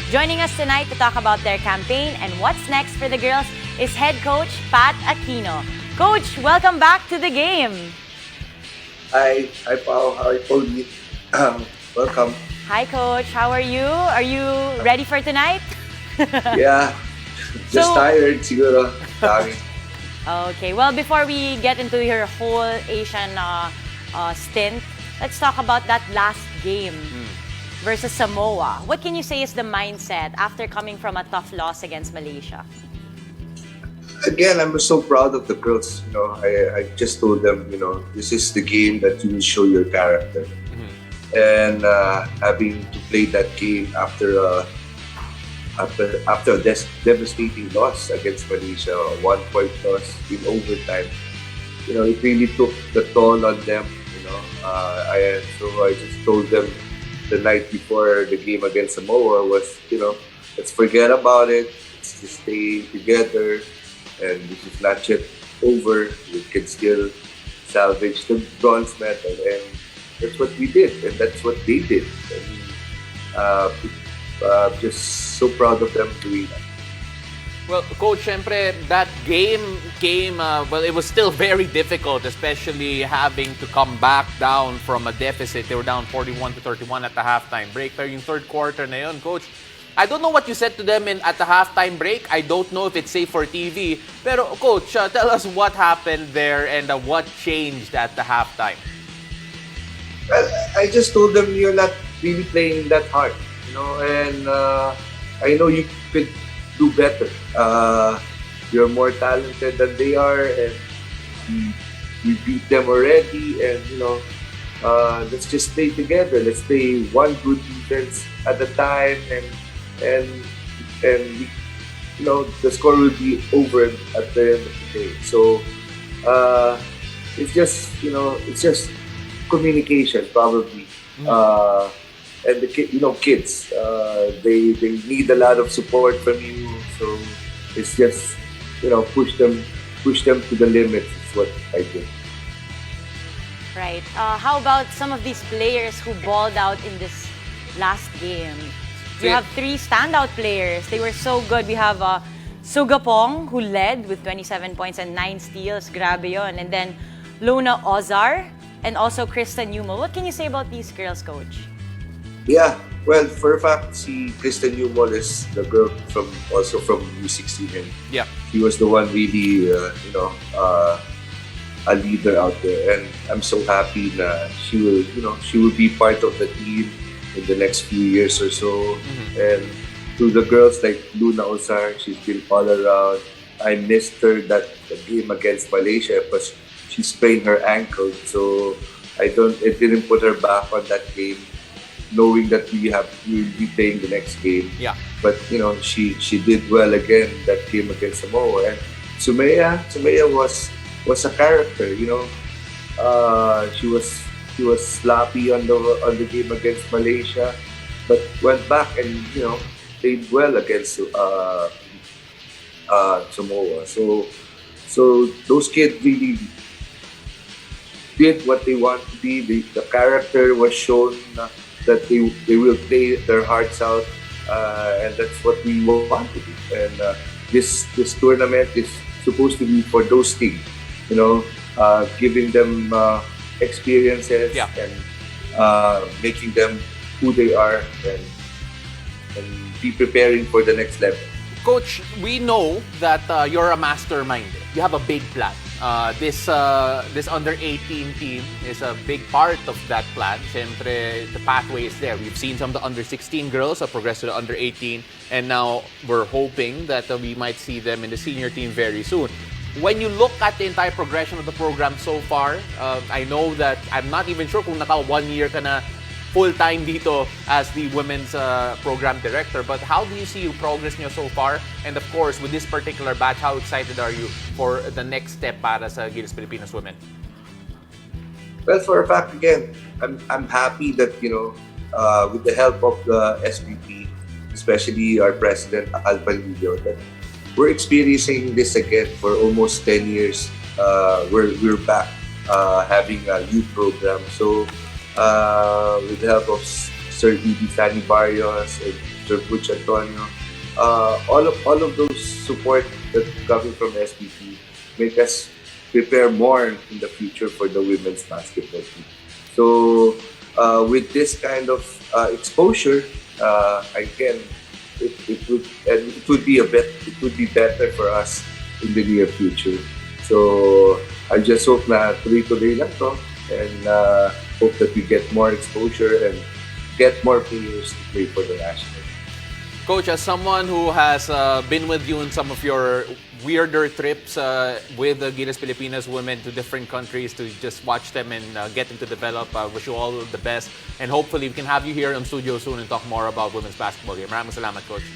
Joining us tonight to talk about their campaign and what's next for the girls is head coach Pat Aquino. Coach, welcome back to the game. Hi, Pao. Hi, Pony. Welcome. Hi, Coach. How are you? Are you ready for tonight? Yeah, just tired, siguro. Dami. Okay. Well, before we get into your whole Asian stint, let's talk about that last game versus Samoa. What can you say is the mindset after coming from a tough loss against Malaysia? Again, I'm so proud of the girls. I just told them, this is the game that you will show your character. And having to play that game after a devastating loss against Malaysia, a 1-point loss in overtime, it really took the toll on them. I just told them the night before the game against Samoa was, let's forget about it. Let's just stay together. And this is not yet over. We can still salvage the bronze medal, and that's what we did, and that's what they did. And just so proud of them doing that. Well, Coach, syempre, that game came, it was still very difficult, especially having to come back down from a deficit. They were down 41-31 at the halftime break. Pero yung third quarter na yun, Coach, I don't know what you said to them at the halftime break. I don't know if it's safe for TV. Pero, Coach, tell us what happened there and what changed at the halftime. Well, I just told them you're not really playing that hard, and I know you could do better. You're more talented than they are, and we beat them already, and let's just play together. Let's play one good defense at a time, and the score will be over at the end of the day. So it's just communication, probably. And the kids, they need a lot of support from you. So it's just push them to the limits. Is what I think. Right. How about some of these players who balled out in this last game? You have 3 standout players. They were so good. We have Sugapong, who led with 27 points and 9 steals. Grabe yun. And then Lona Ozar and also Kristen Newmel. What can you say about these girls, Coach? Yeah, well, for a fact, Kristen Newmel is the girl from U16, and she was the one really, a leader out there. And I'm so happy that she will be part of the team in the next few years or so. And to the girls like Luna Ozar, she's been all around. I missed her that game against Malaysia because she sprained her ankle, so it didn't put her back on that game, knowing that we will be playing the next game. Yeah. But she did well again that game against Samoa. And Sumaya was a character. She was sloppy on the game against Malaysia, but went back and played well against Samoa. So those kids really did what they want to be. The character was shown that they will play their hearts out, and that's what we want to do. And this tournament is supposed to be for those teams, giving them experiences and making them who they are, and be preparing for the next level. Coach, we know that you're a mastermind. You have a big plan. This under-18 team is a big part of that plan. Siyempre, the pathway is there. We've seen some of the under-16 girls progress to the under-18, and now we're hoping that we might see them in the senior team very soon. When you look at the entire progression of the program so far, I know that I'm not even sure kung naka 1 year ka na full-time dito as the women's program director, but how do you see your progress nyo so far? And of course, with this particular batch, how excited are you for the next step para sa Gilas Pilipinas Women? Well, for a fact, again, I'm happy that, with the help of the SVP, especially our president, Al Panilio, that we're experiencing this again for almost 10 years. We're back having a youth program. So with the help of Sir Didi Sani Barrios and Mr. Butch Antonio, all of those support that coming from SBP make us prepare more in the future for the women's basketball team. So with this kind of exposure, again, it would be better for us in the near future. So I just hope na tuloy-tuloy lang to, and hope that we get more exposure and get more players to play for the national. Coach, as someone who has been with you in some of your weirder trips with the Gilas Pilipinas women to different countries to just watch them and get them to develop, wish you all the best. And hopefully we can have you here in studio soon and talk more about women's basketball here. Maraming salamat, Coach.